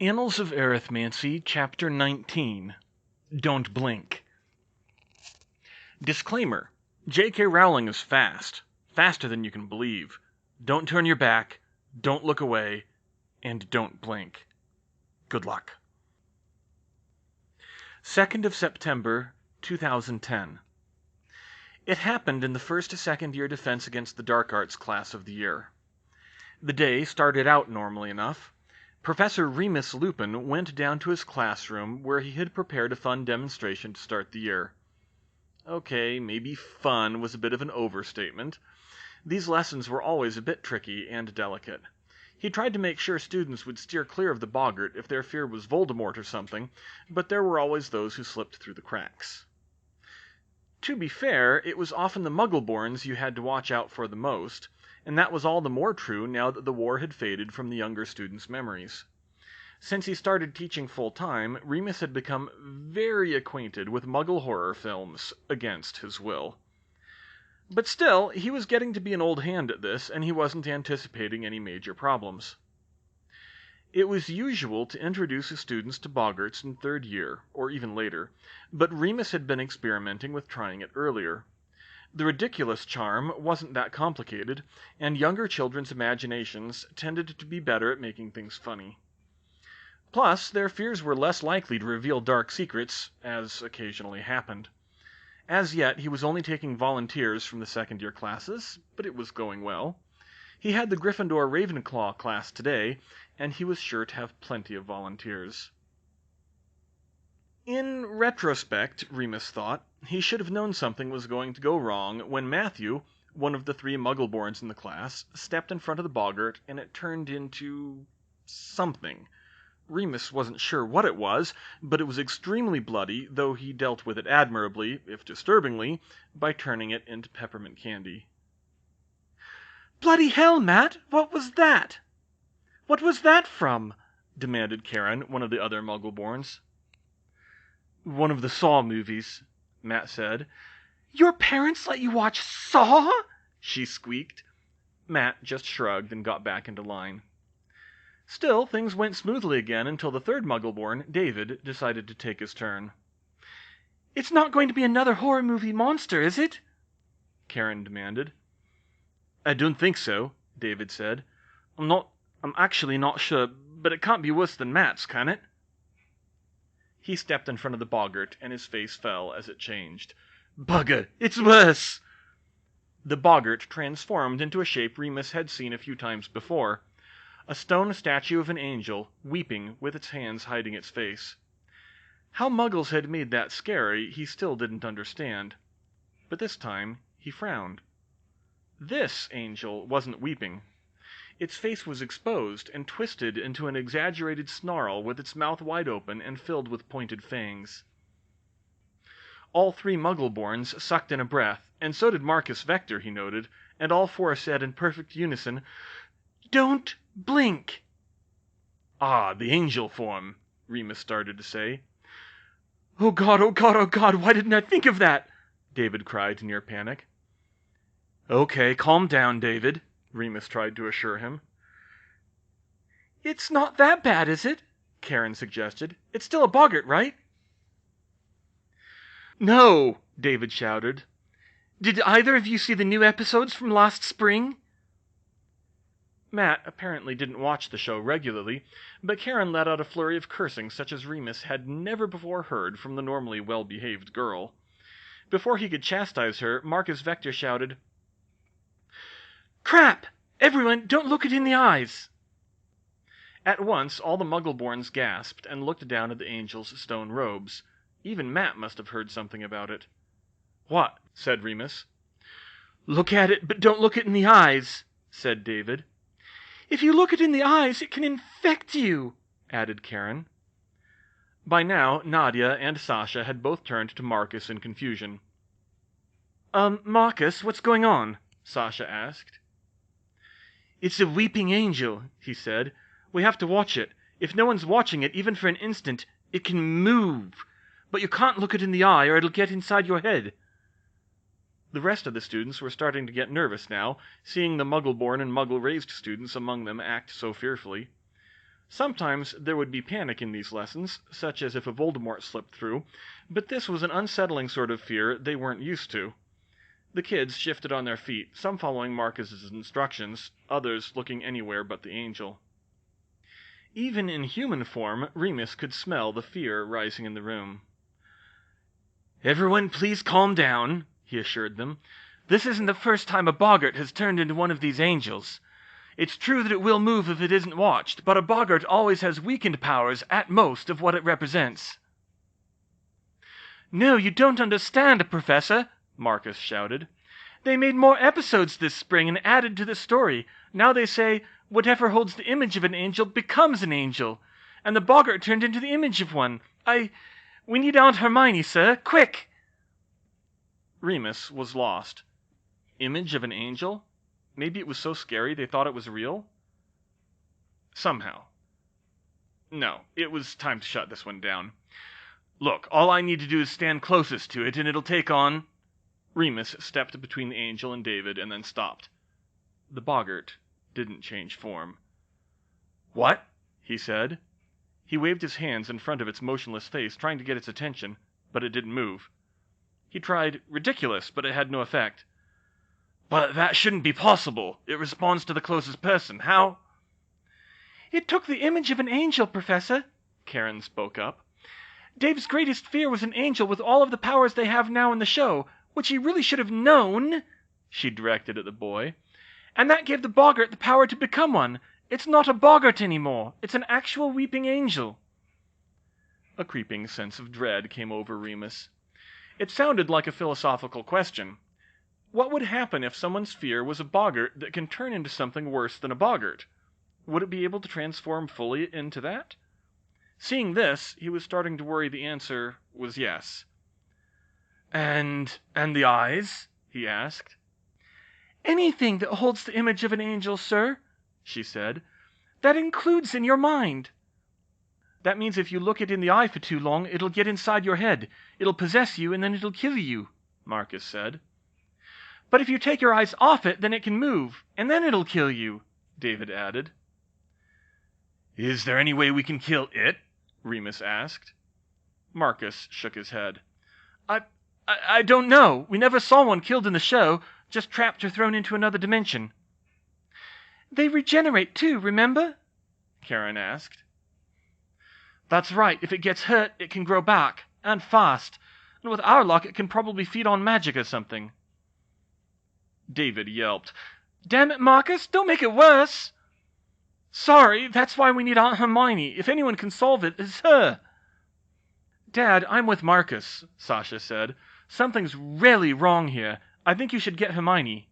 Annals of Arithmancy, Chapter 19. Don't Blink. Disclaimer. J.K Rowling is fast. Faster than you can believe. Don't turn your back, don't look away, and don't blink. Good luck. 2nd of September, 2010. It happened in the first second year Defense Against the Dark Arts class of the year. The day started out normally enough. Professor Remus Lupin went down to his classroom where he had prepared a fun demonstration to start the year. Okay, maybe fun was a bit of an overstatement. These lessons were always a bit tricky and delicate. He tried to make sure students would steer clear of the boggart if their fear was Voldemort or something, but there were always those who slipped through the cracks. To be fair, it was often the Muggleborns you had to watch out for the most, and that was all the more true now that the war had faded from the younger students' memories. Since he started teaching full-time, Remus had become very acquainted with Muggle horror films, against his will. But still, he was getting to be an old hand at this, and he wasn't anticipating any major problems. It was usual to introduce his students to boggarts in 3rd year, or even later, but Remus had been experimenting with trying it earlier. The ridiculous charm wasn't that complicated, and younger children's imaginations tended to be better at making things funny. Plus, their fears were less likely to reveal dark secrets, as occasionally happened. As yet, he was only taking volunteers from the 2nd year classes, but it was going well. He had the Gryffindor Ravenclaw class today, and he was sure to have plenty of volunteers. In retrospect, Remus thought, he should have known something was going to go wrong when Matthew, one of the 3 Muggleborns in the class, stepped in front of the boggart and it turned into something. Remus wasn't sure what it was, but it was extremely bloody, though he dealt with it admirably, if disturbingly, by turning it into peppermint candy. "Bloody hell, Matt! What was that?" "What was that from?" demanded Karen, one of the other Muggleborns. "One of the Saw movies," Matt said. "Your parents let you watch Saw?" she squeaked. Matt just shrugged and got back into line. Still, things went smoothly again until the 3rd Muggleborn, David, decided to take his turn. "It's not going to be another horror movie monster, is it?" Karen demanded. "I don't think so," David said. I'm actually not sure, but it can't be worse than Matt's, can it?" He stepped in front of the boggart, and his face fell as it changed. "Bugger! It's worse!" The boggart transformed into a shape Remus had seen a few times before. A stone statue of an angel, weeping, with its hands hiding its face. How Muggles had made that scary, he still didn't understand. But this time, he frowned. This angel wasn't weeping. Its face was exposed and twisted into an exaggerated snarl with its mouth wide open and filled with pointed fangs. All 3 Muggleborns sucked in a breath, and so did Marcus Vector, he noted, and all 4 said in perfect unison, "Don't blink!" "Ah, the angel form," Remus started to say. "Oh God, oh God, oh God, why didn't I think of that?" David cried, near panic. "Okay, calm down, David," Remus tried to assure him. "It's not that bad, is it?" Karen suggested. "It's still a boggart, right?" "No!" David shouted. "Did either of you see the new episodes from last spring?" Matt apparently didn't watch the show regularly, but Karen let out a flurry of cursing such as Remus had never before heard from the normally well-behaved girl. Before he could chastise her, Marcus Vector shouted, "Crap! Everyone, don't look it in the eyes!" At once, all the Muggleborns gasped and looked down at the angel's stone robes. Even Matt must have heard something about it. "What?" said Remus. "Look at it, but don't look it in the eyes," said David. "If you look it in the eyes, it can infect you," added Karen. By now, Nadia and Sasha had both turned to Marcus in confusion. Marcus, what's going on?" Sasha asked. "It's a weeping angel," he said. "We have to watch it. If no one's watching it, even for an instant, it can move. But you can't look it in the eye, or it'll get inside your head." The rest of the students were starting to get nervous now, seeing the Muggleborn and Muggle-raised students among them act so fearfully. Sometimes there would be panic in these lessons, such as if a Voldemort slipped through, but this was an unsettling sort of fear they weren't used to. The kids shifted on their feet, some following Marcus's instructions, others looking anywhere but the angel. Even in human form, Remus could smell the fear rising in the room. "Everyone, please calm down," he assured them. "This isn't the first time a boggart has turned into one of these angels. It's true that it will move if it isn't watched, but a boggart always has weakened powers at most of what it represents." "No, you don't understand, Professor," Marcus shouted. "They made more episodes this spring and added to the story. Now they say, whatever holds the image of an angel becomes an angel. And the boggart turned into the image of one. We need Aunt Hermione, sir. Quick!" Remus was lost. Image of an angel? Maybe it was so scary they thought it was real? Somehow. No, it was time to shut this one down. "Look, all I need to do is stand closest to it, and it'll take on..." Remus stepped between the angel and David, and then stopped. The boggart didn't change form. "What?" he said. He waved his hands in front of its motionless face, trying to get its attention, but it didn't move. He tried ridiculous, but it had no effect. "But that shouldn't be possible. It responds to the closest person. How?" "It took the image of an angel, Professor," Karen spoke up. "Dave's greatest fear was an angel with all of the powers they have now in the show, which he really should have known," she directed at the boy. "And that gave the boggart the power to become one. It's not a boggart anymore. It's an actual weeping angel." A creeping sense of dread came over Remus. It sounded like a philosophical question. What would happen if someone's fear was a boggart that can turn into something worse than a boggart? Would it be able to transform fully into that? Seeing this, he was starting to worry the answer was yes. And the eyes?" he asked. "Anything that holds the image of an angel, sir," she said. "That includes in your mind." "That means if you look it in the eye for too long, it'll get inside your head. It'll possess you, and then it'll kill you," Marcus said. "But if you take your eyes off it, then it can move, and then it'll kill you," David added. "Is there any way we can kill it?" Remus asked. Marcus shook his head. I don't know. We never saw one killed in the show, just trapped or thrown into another dimension." "They regenerate too, remember?" Karen asked. "That's right. If it gets hurt, it can grow back, and fast. And with our luck, it can probably feed on magic or something." David yelped. "Damn it, Marcus, don't make it worse!" "Sorry, that's why we need Aunt Hermione. If anyone can solve it, it's her." "Dad, I'm with Marcus," Sasha said. "Something's really wrong here. I think you should get Hermione."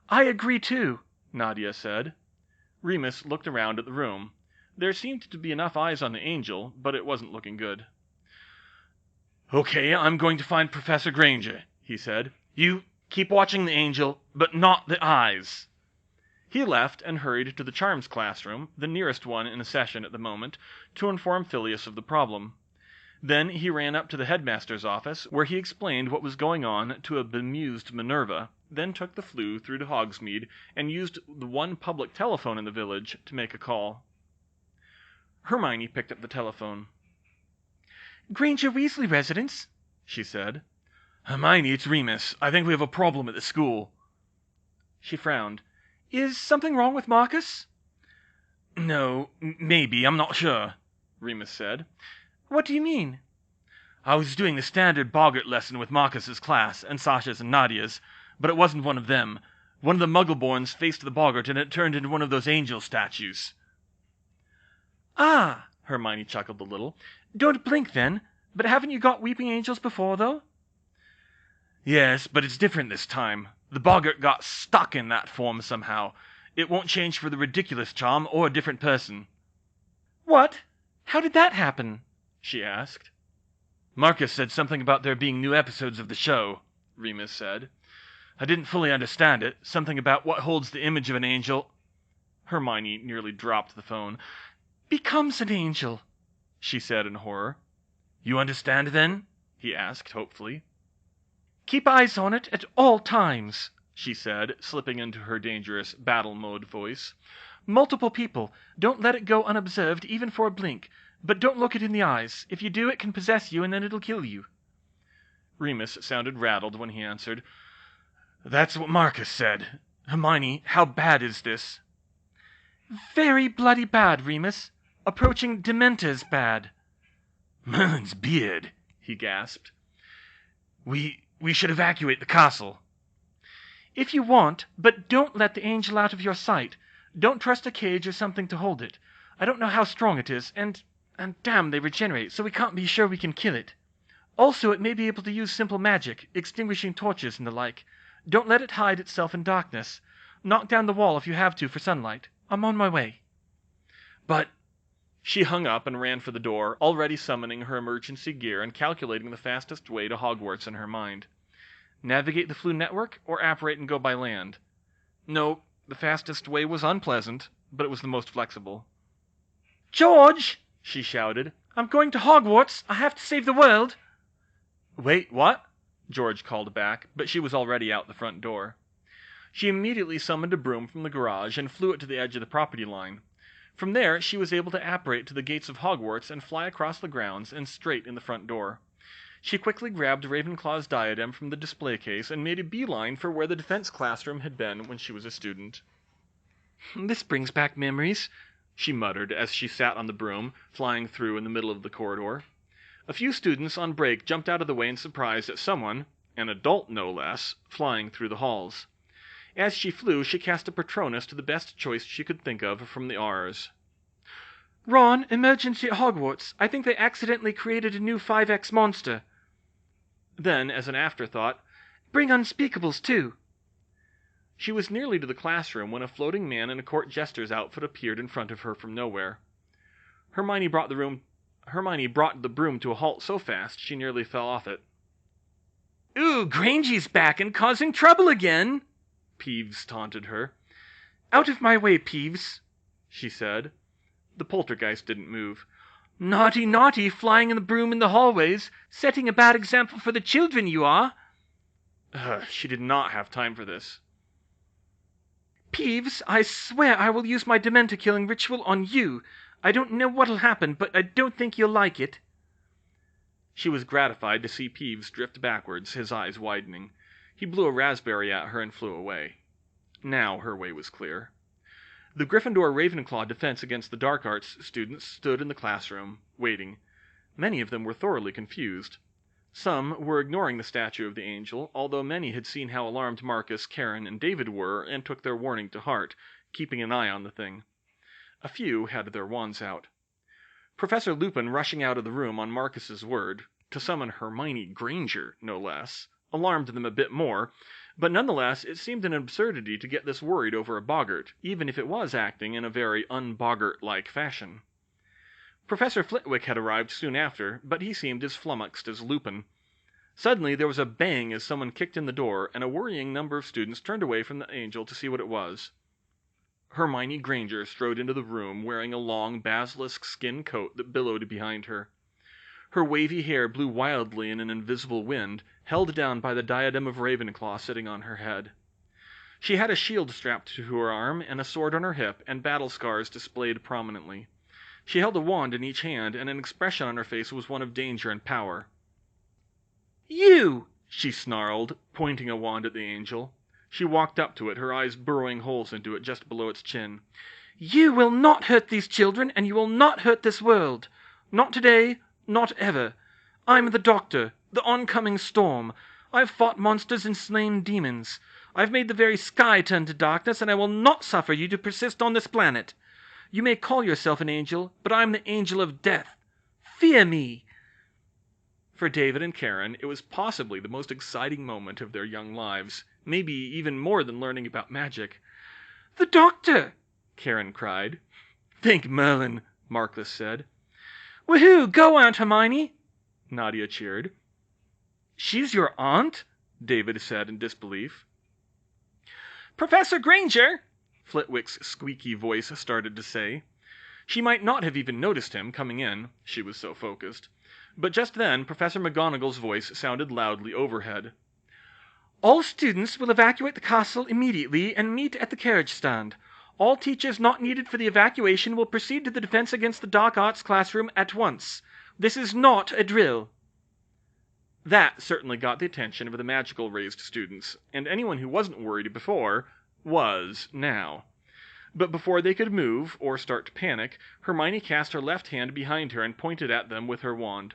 "I agree too," Nadia said. Remus looked around at the room. There seemed to be enough eyes on the angel, but it wasn't looking good. "Okay, I'm going to find Professor Granger," he said. "You keep watching the angel, but not the eyes." He left and hurried to the Charms classroom, the nearest one in a session at the moment, to inform Phileas of the problem. Then he ran up to the headmaster's office, where he explained what was going on to a bemused Minerva, then took the Floo through to Hogsmeade, and used the one public telephone in the village to make a call. Hermione picked up the telephone. "Granger Weasley residence," she said. "Hermione, it's Remus. I think we have a problem at the school." She frowned. "Is something wrong with Marcus?" "No, maybe, I'm not sure," Remus said. "What do you mean?" "I was doing the standard boggart lesson with Marcus's class, and Sasha's and Nadia's, but it wasn't one of them. One of the Muggleborns faced the boggart, and it turned into one of those angel statues." "Ah," Hermione chuckled a little. "Don't blink, then. But haven't you got weeping angels before, though?" "Yes, but it's different this time. The boggart got stuck in that form somehow. It won't change for the ridiculous charm or a different person." "What? How did that happen?" she asked. "Marcus said something about there being new episodes of the show," Remus said. "I didn't fully understand it. Something about what holds the image of an angel..." Hermione nearly dropped the phone. "Becomes an angel," she said in horror. "You understand, then?" he asked hopefully. "Keep eyes on it at all times," she said, slipping into her dangerous battle mode voice. Multiple people. Don't let it go unobserved, even for a blink. But don't look it in the eyes. If you do, it can possess you, and then it'll kill you." Remus sounded rattled when he answered, "That's what Marcus said. Hermione, how bad is this?" "Very bloody bad, Remus. Approaching Dementors bad." "Merlin's beard," he gasped. We should evacuate the castle." "If you want, but don't let the angel out of your sight. Don't trust a cage or something to hold it. I don't know how strong it is, and damn, they regenerate, so we can't be sure we can kill it. Also, it may be able to use simple magic, extinguishing torches and the like. Don't let it hide itself in darkness. Knock down the wall if you have to for sunlight. I'm on my way." "But—" She hung up and ran for the door, already summoning her emergency gear and calculating the fastest way to Hogwarts in her mind. Navigate the Floo network, or apparate and go by land? No, the fastest way was unpleasant, but it was the most flexible. "George!" she shouted. "I'm going to Hogwarts! I have to save the world!" "Wait, what?" George called back, but she was already out the front door. She immediately summoned a broom from the garage and flew it to the edge of the property line. From there, she was able to apparate to the gates of Hogwarts and fly across the grounds and straight in the front door. She quickly grabbed Ravenclaw's diadem from the display case and made a beeline for where the defense classroom had been when she was a student. "This brings back memories," she muttered as she sat on the broom, flying through in the middle of the corridor. A few students on break jumped out of the way in surprise at someone, an adult no less, flying through the halls. As she flew, she cast a Patronus to the best choice she could think of from the R's. "Ron, emergency at Hogwarts. I think they accidentally created a new 5X monster." Then, as an afterthought, "Bring unspeakables, too." She was nearly to the classroom when a floating man in a court jester's outfit appeared in front of her from nowhere. Hermione brought the broom to a halt so fast she nearly fell off it. "Ooh, Grangy's back and causing trouble again!" Peeves taunted her. "Out of my way, Peeves," she said. The poltergeist didn't move. "Naughty, naughty, flying in the broom in the hallways, setting a bad example for the children, you are." She did not have time for this. "Peeves, I swear I will use my Dementor-killing ritual on you. I don't know what'll happen, but I don't think you'll like it." She was gratified to see Peeves drift backwards, his eyes widening. He blew a raspberry at her and flew away. Now her way was clear. The Gryffindor Ravenclaw defense against the dark arts students stood in the classroom, waiting. Many of them were thoroughly confused. Some were ignoring the statue of the angel, although many had seen how alarmed Marcus, Karen, and David were and took their warning to heart, keeping an eye on the thing. A few had their wands out. Professor Lupin rushing out of the room on Marcus's word, to summon Hermione Granger, no less, alarmed them a bit more, but nonetheless it seemed an absurdity to get this worried over a boggart, even if it was acting in a very un-boggart-like fashion. Professor Flitwick had arrived soon after, but he seemed as flummoxed as Lupin. Suddenly there was a bang as someone kicked in the door, and a worrying number of students turned away from the angel to see what it was. Hermione Granger strode into the room wearing a long basilisk skin coat that billowed behind her. Her wavy hair blew wildly in an invisible wind, held down by the diadem of Ravenclaw sitting on her head. She had a shield strapped to her arm, and a sword on her hip, and battle scars displayed prominently. She held a wand in each hand, and an expression on her face was one of danger and power. "You!" she snarled, pointing a wand at the angel. She walked up to it, her eyes burrowing holes into it just below its chin. "You will not hurt these children, and you will not hurt this world. Not today, not ever. I'm the Doctor, the oncoming storm. I've fought monsters and slain demons. I've made the very sky turn to darkness, and I will not suffer you to persist on this planet. You may call yourself an angel, but I'm the angel of death. Fear me!" For David and Karen, it was possibly the most exciting moment of their young lives, maybe even more than learning about magic. "The Doctor!" Karen cried. "Thank Merlin," Marcus said. "Woohoo! Go, Aunt Hermione!" Nadia cheered. "She's your aunt?" David said in disbelief. "Professor Granger!" Flitwick's squeaky voice started to say. She might not have even noticed him coming in, she was so focused. But just then Professor McGonagall's voice sounded loudly overhead. "All students will evacuate the castle immediately and meet at the carriage stand. All teachers not needed for the evacuation will proceed to the defense against the dark arts classroom at once. This is not a drill." That certainly got the attention of the magical raised students, and anyone who wasn't worried before was now. But before they could move or start to panic, Hermione cast her left hand behind her and pointed at them with her wand.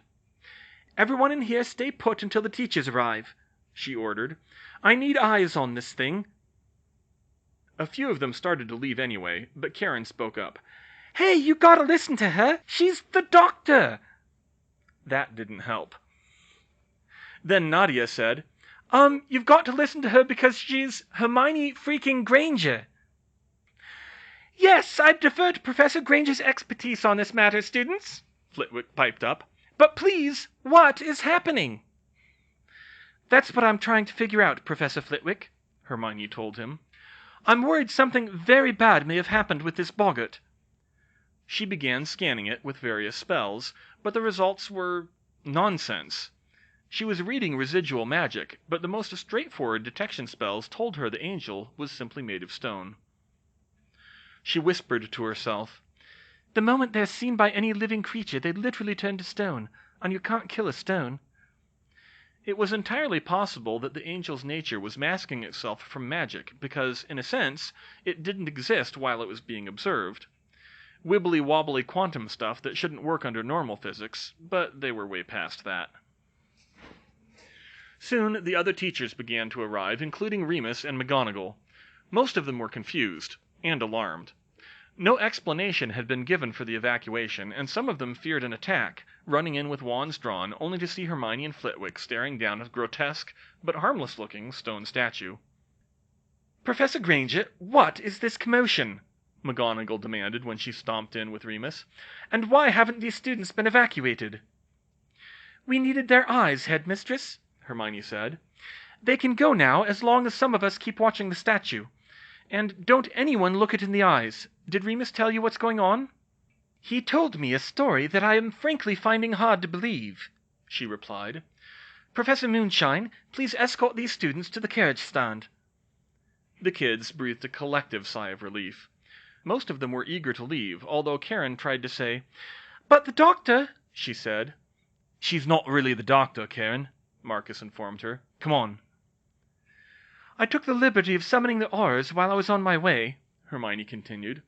"Everyone in here stay put until the teachers arrive," she ordered. "I need eyes on this thing." A few of them started to leave anyway, but Karen spoke up. "Hey, you gotta listen to her! She's the doctor!" That didn't help. Then Nadia said, "You've got to listen to her because she's Hermione freaking Granger." "Yes, I'd defer to Professor Granger's expertise on this matter, students," Flitwick piped up. "But please, what is happening?" "That's what I'm trying to figure out, Professor Flitwick," Hermione told him. "I'm worried something very bad may have happened with this boggart." She began scanning it with various spells, but the results were nonsense. She was reading residual magic, but the most straightforward detection spells told her the angel was simply made of stone. She whispered to herself, "The moment they're seen by any living creature, they literally turn to stone, and you can't kill a stone." It was entirely possible that the angel's nature was masking itself from magic, because, in a sense, it didn't exist while it was being observed. Wibbly-wobbly quantum stuff that shouldn't work under normal physics, but they were way past that. Soon the other teachers began to arrive, including Remus and McGonagall. Most of them were confused, and alarmed. No explanation had been given for the evacuation, and some of them feared an attack, running in with wands drawn, only to see Hermione and Flitwick staring down at a grotesque, but harmless-looking, stone statue. "Professor Granger, what is this commotion?" McGonagall demanded when she stomped in with Remus. "And why haven't these students been evacuated?" "We needed their eyes, Headmistress," Hermione said. "They can go now as long as some of us keep watching the statue. And don't anyone look it in the eyes. Did Remus tell you what's going on?" "He told me a story that I am frankly finding hard to believe," she replied. "Professor Moonshine, please escort these students to the carriage stand." The kids breathed a collective sigh of relief. Most of them were eager to leave, although Karen tried to say, "But the doctor," she said. "She's not really the doctor, Karen," Marcus informed her. "Come on." "I took the liberty of summoning the Aurors while I was on my way," Hermione continued.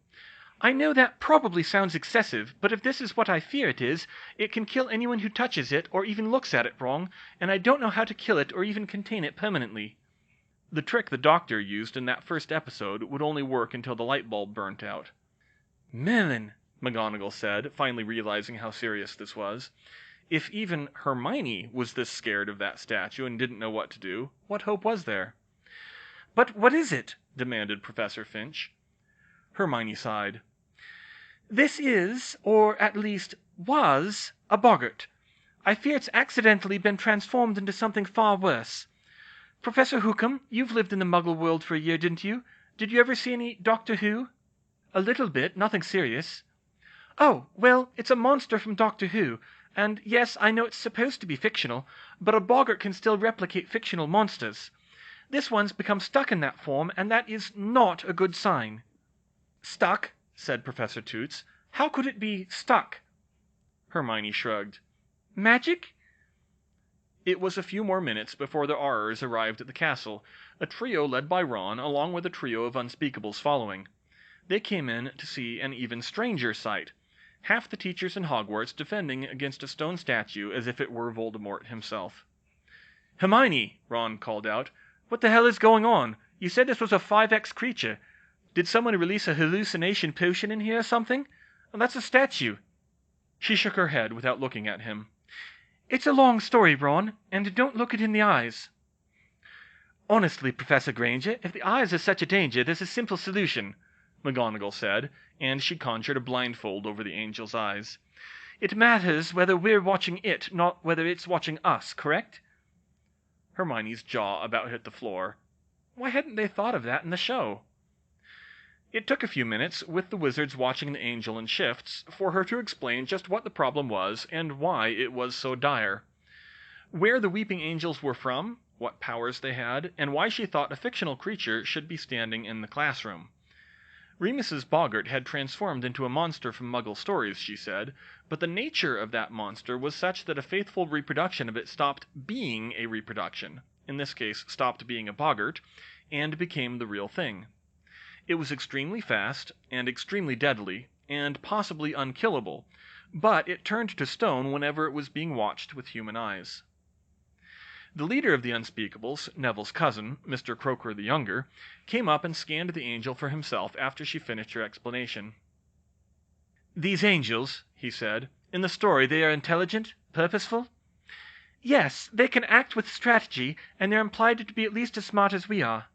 "I know that probably sounds excessive, but if this is what I fear it is, it can kill anyone who touches it or even looks at it wrong, and I don't know how to kill it or even contain it permanently." The trick the doctor used in that first episode would only work until the light bulb burnt out. "Merlin," McGonagall said, finally realizing how serious this was. If even Hermione was this scared of that statue and didn't know what to do, what hope was there? "But what is it?" demanded Professor Finch. Hermione sighed. "This is, or at least was, a boggart. I fear it's accidentally been transformed into something far worse. Professor Hookham, you've lived in the Muggle world for a year, didn't you? Did you ever see any Doctor Who?" "A little bit, nothing serious." "Oh, well, it's a monster from Doctor Who, and yes, I know it's supposed to be fictional, but a boggart can still replicate fictional monsters. This one's become stuck in that form, and that is not a good sign." "Stuck?" said Professor Toots. "How could it be stuck?" Hermione shrugged. "Magic?" It was a few more minutes before the Aurors arrived at the castle, a trio led by Ron, along with a trio of Unspeakables following. They came in to see an even stranger sight. Half the teachers in Hogwarts defending against a stone statue as if it were Voldemort himself. "Hermione!" Ron called out. "What the hell is going on? You said this was a 5X creature. Did someone release a hallucination potion in here or something? That's a statue." She shook her head without looking at him. "It's a long story, Ron, and don't look it in the eyes." "Honestly, Professor Granger, if the eyes are such a danger, there's a simple solution," McGonagall said, and she conjured a blindfold over the angel's eyes. "It matters whether we're watching it, not whether it's watching us, correct?" Hermione's jaw about hit the floor. Why hadn't they thought of that in the show? It took a few minutes, with the wizards watching the angel in shifts, for her to explain just what the problem was and why it was so dire. Where the weeping angels were from, what powers they had, and why she thought a fictional creature should be standing in the classroom. Remus's boggart had transformed into a monster from Muggle stories, she said, but the nature of that monster was such that a faithful reproduction of it stopped being a reproduction, in this case stopped being a boggart, and became the real thing. It was extremely fast, and extremely deadly, and possibly unkillable, but it turned to stone whenever it was being watched with human eyes. The leader of the Unspeakables, Neville's cousin, Mr. Croaker the Younger, came up and scanned the angel for himself after she finished her explanation. "These angels," he said, "in the story they are intelligent, purposeful?" "Yes, they can act with strategy, and they're implied to be at least as smart as we are."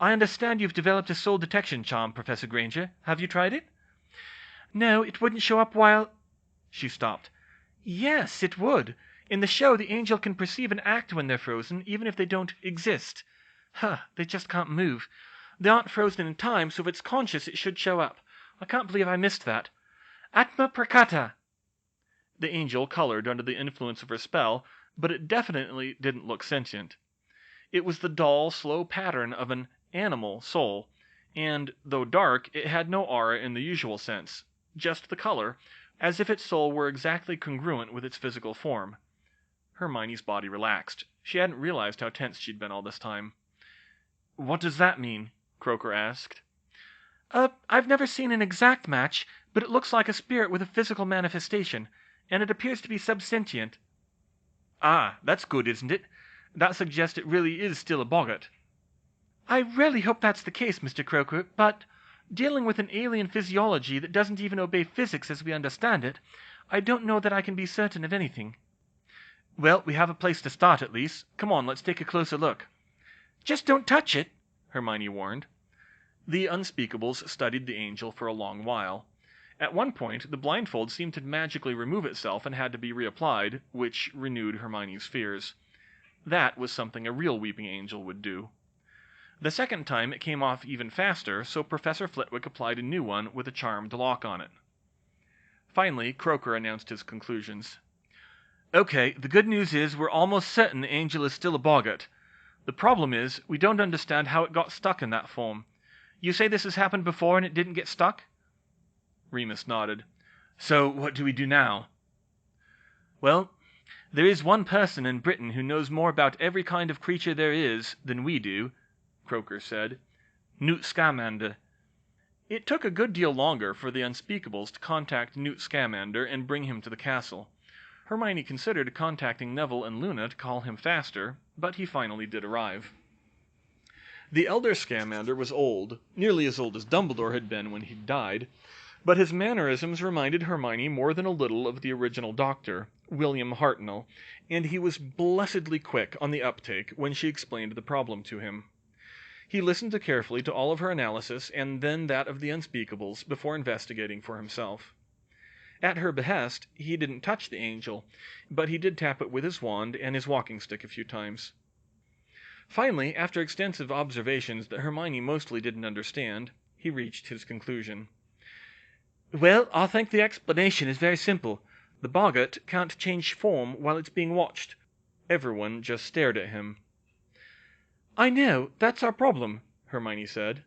"I understand you've developed a soul detection charm, Professor Granger. Have you tried it?" "No, it wouldn't show up while—" She stopped. "Yes, it would. In the show, the angel can perceive and act when they're frozen, even if they don't exist. They just can't move. They aren't frozen in time, so if it's conscious, it should show up. I can't believe I missed that. Atma Prakata!" The angel colored under the influence of her spell, but it definitely didn't look sentient. It was the dull, slow pattern of an animal soul, and, though dark, it had no aura in the usual sense, just the color, as if its soul were exactly congruent with its physical form. Hermione's body relaxed. She hadn't realized how tense she'd been all this time. "What does that mean?" Croaker asked. I've never seen an exact match, but it looks like a spirit with a physical manifestation, and it appears to be subsentient." "Ah, that's good, isn't it? That suggests it really is still a boggart." "I really hope that's the case, Mr. Croaker, but, dealing with an alien physiology that doesn't even obey physics as we understand it, I don't know that I can be certain of anything." "Well, we have a place to start at least. Come on, let's take a closer look." "Just don't touch it," Hermione warned. The Unspeakables studied the angel for a long while. At one point, the blindfold seemed to magically remove itself and had to be reapplied, which renewed Hermione's fears. That was something a real weeping angel would do. The second time it came off even faster, so Professor Flitwick applied a new one with a charmed lock on it. Finally, Croaker announced his conclusions. "Okay, the good news is we're almost certain the angel is still a boggart. The problem is, we don't understand how it got stuck in that form. You say this has happened before and it didn't get stuck?" Remus nodded. "So what do we do now?" "Well, there is one person in Britain who knows more about every kind of creature there is than we do," Croaker said. "Newt Scamander." It took a good deal longer for the Unspeakables to contact Newt Scamander and bring him to the castle. Hermione considered contacting Neville and Luna to call him faster, but he finally did arrive. The elder Scamander was old, nearly as old as Dumbledore had been when he died, but his mannerisms reminded Hermione more than a little of the original Doctor, William Hartnell, and he was blessedly quick on the uptake when she explained the problem to him. He listened carefully to all of her analysis and then that of the Unspeakables before investigating for himself. At her behest, he didn't touch the angel, but he did tap it with his wand and his walking stick a few times. Finally, after extensive observations that Hermione mostly didn't understand, he reached his conclusion. "Well, I think the explanation is very simple. The boggart can't change form while it's being watched." Everyone just stared at him. "I know, that's our problem," Hermione said.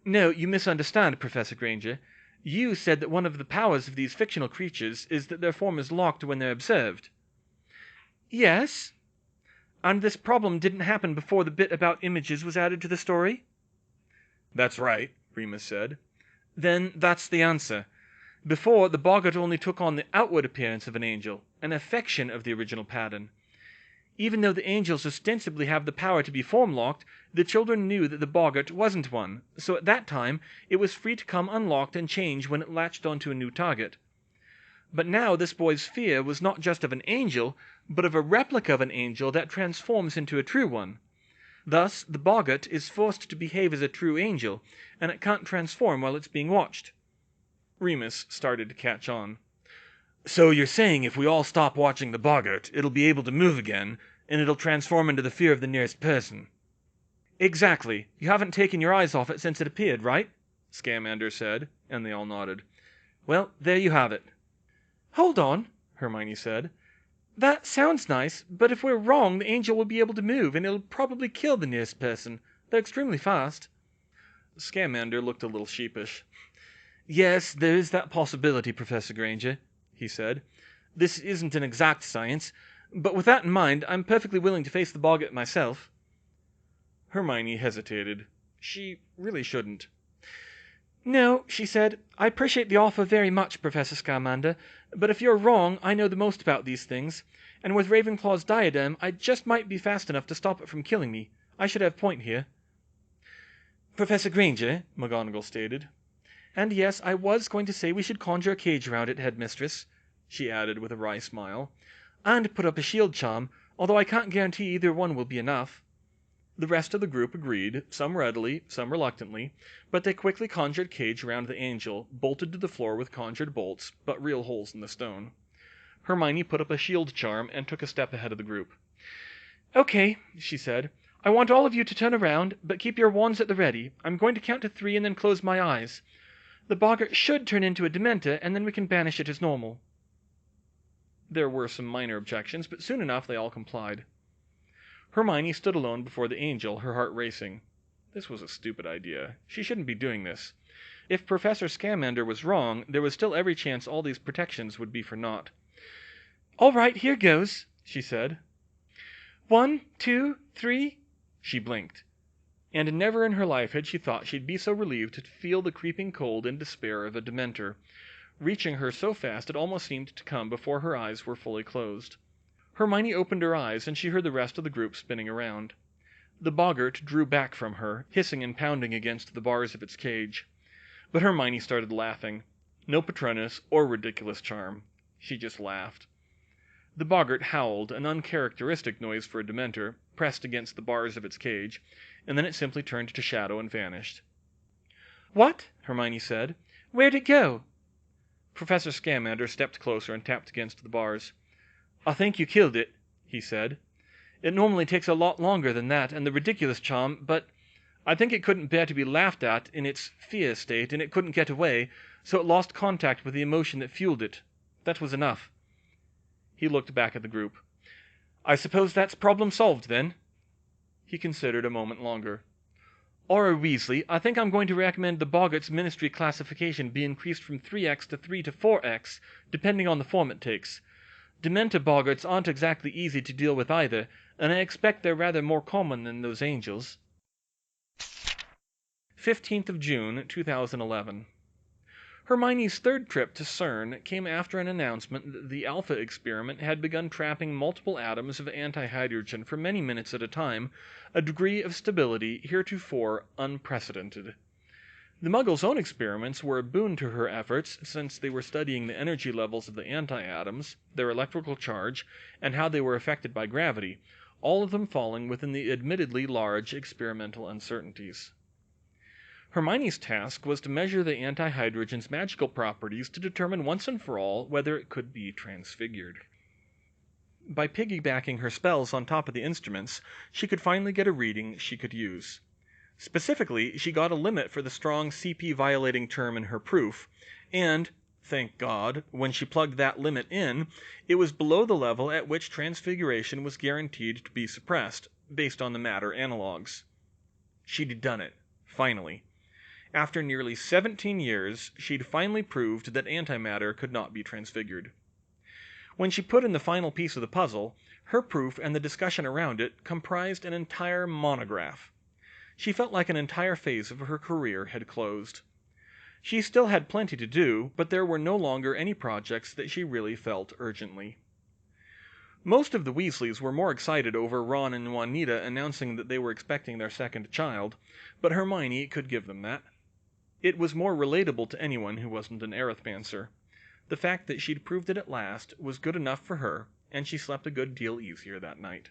"No, you misunderstand, Professor Granger. You said that one of the powers of these fictional creatures is that their form is locked when they're observed." "Yes." "And this problem didn't happen before the bit about images was added to the story?" "That's right," Remus said. "Then that's the answer. Before, the boggart only took on the outward appearance of an angel, an affection of the original pattern. Even though the angels ostensibly have the power to be form-locked, the children knew that the boggart wasn't one, so at that time it was free to come unlocked and change when it latched onto a new target. But now this boy's fear was not just of an angel, but of a replica of an angel that transforms into a true one. Thus, the boggart is forced to behave as a true angel, and it can't transform while it's being watched." Remus started to catch on. "So you're saying if we all stop watching the boggart, it'll be able to move again, and it'll transform into the fear of the nearest person?" "Exactly. You haven't taken your eyes off it since it appeared, right?" Scamander said, and they all nodded. "Well, there you have it." "Hold on," Hermione said. "That sounds nice, but if we're wrong, the angel will be able to move, and it'll probably kill the nearest person. They're extremely fast." Scamander looked a little sheepish. Yes, there is that possibility, Professor Granger, he said. This isn't an exact science, but with that in mind, I'm perfectly willing to face the boggart myself. Hermione hesitated. She really shouldn't. No, she said. I appreciate the offer very much, Professor Scamander, but if you're wrong, I know the most about these things, and with Ravenclaw's diadem, I just might be fast enough to stop it from killing me. I should have point here. Professor Granger, McGonagall stated. And yes, I was going to say we should conjure a cage around it, Headmistress, she added with a wry smile, and put up a shield charm, although I can't guarantee either one will be enough. The rest of the group agreed, some readily, some reluctantly, but they quickly conjured cage around the angel, bolted to the floor with conjured bolts, but real holes in the stone. Hermione put up a shield charm and took a step ahead of the group. Okay, she said. I want all of you to turn around, but keep your wands at the ready. I'm going to count to 3 and then close my eyes. The boggart should turn into a Dementor, and then we can banish it as normal. There were some minor objections, but soon enough they all complied. Hermione stood alone before the angel, her heart racing. This was a stupid idea. She shouldn't be doing this. If Professor Scamander was wrong, there was still every chance all these protections would be for naught. All right, here goes, she said. 1, 2, 3. She blinked. And never in her life had she thought she'd be so relieved to feel the creeping cold and despair of a Dementor, reaching her so fast it almost seemed to come before her eyes were fully closed. Hermione opened her eyes, and she heard the rest of the group spinning around. The boggart drew back from her, hissing and pounding against the bars of its cage. But Hermione started laughing. No Patronus or ridiculous charm. She just laughed. The boggart howled, an uncharacteristic noise for a Dementor, pressed against the bars of its cage, and then it simply turned to shadow and vanished. What? Hermione said. Where'd it go? Professor Scamander stepped closer and tapped against the bars. I think you killed it, he said. It normally takes a lot longer than that, and the ridiculous charm, but I think it couldn't bear to be laughed at in its fear state, and it couldn't get away, so it lost contact with the emotion that fueled it. That was enough. He looked back at the group. I suppose that's problem solved, then? He considered a moment longer. Auror Weasley, I think I'm going to recommend the boggart's ministry classification be increased from 3x to 3 to 4x, depending on the form it takes. Dementor boggarts aren't exactly easy to deal with either, and I expect they're rather more common than those angels. 15th of June, 2011. Hermione's third trip to CERN came after an announcement that the Alpha experiment had begun trapping multiple atoms of antihydrogen for many minutes at a time, a degree of stability heretofore unprecedented. The Muggles' own experiments were a boon to her efforts, since they were studying the energy levels of the anti-atoms, their electrical charge, and how they were affected by gravity, all of them falling within the admittedly large experimental uncertainties. Hermione's task was to measure the antihydrogen's magical properties to determine once and for all whether it could be transfigured. By piggybacking her spells on top of the instruments, she could finally get a reading she could use. Specifically, she got a limit for the strong CP-violating term in her proof, and, thank God, when she plugged that limit in, it was below the level at which transfiguration was guaranteed to be suppressed, based on the matter analogues. She'd done it, finally. After nearly 17 years, she'd finally proved that antimatter could not be transfigured. When she put in the final piece of the puzzle, her proof and the discussion around it comprised an entire monograph. She felt like an entire phase of her career had closed. She still had plenty to do, but there were no longer any projects that she really felt urgently. Most of the Weasleys were more excited over Ron and Juanita announcing that they were expecting their second child, but Hermione could give them that. It was more relatable to anyone who wasn't an Arithmancer. The fact that she'd proved it at last was good enough for her, and she slept a good deal easier that night.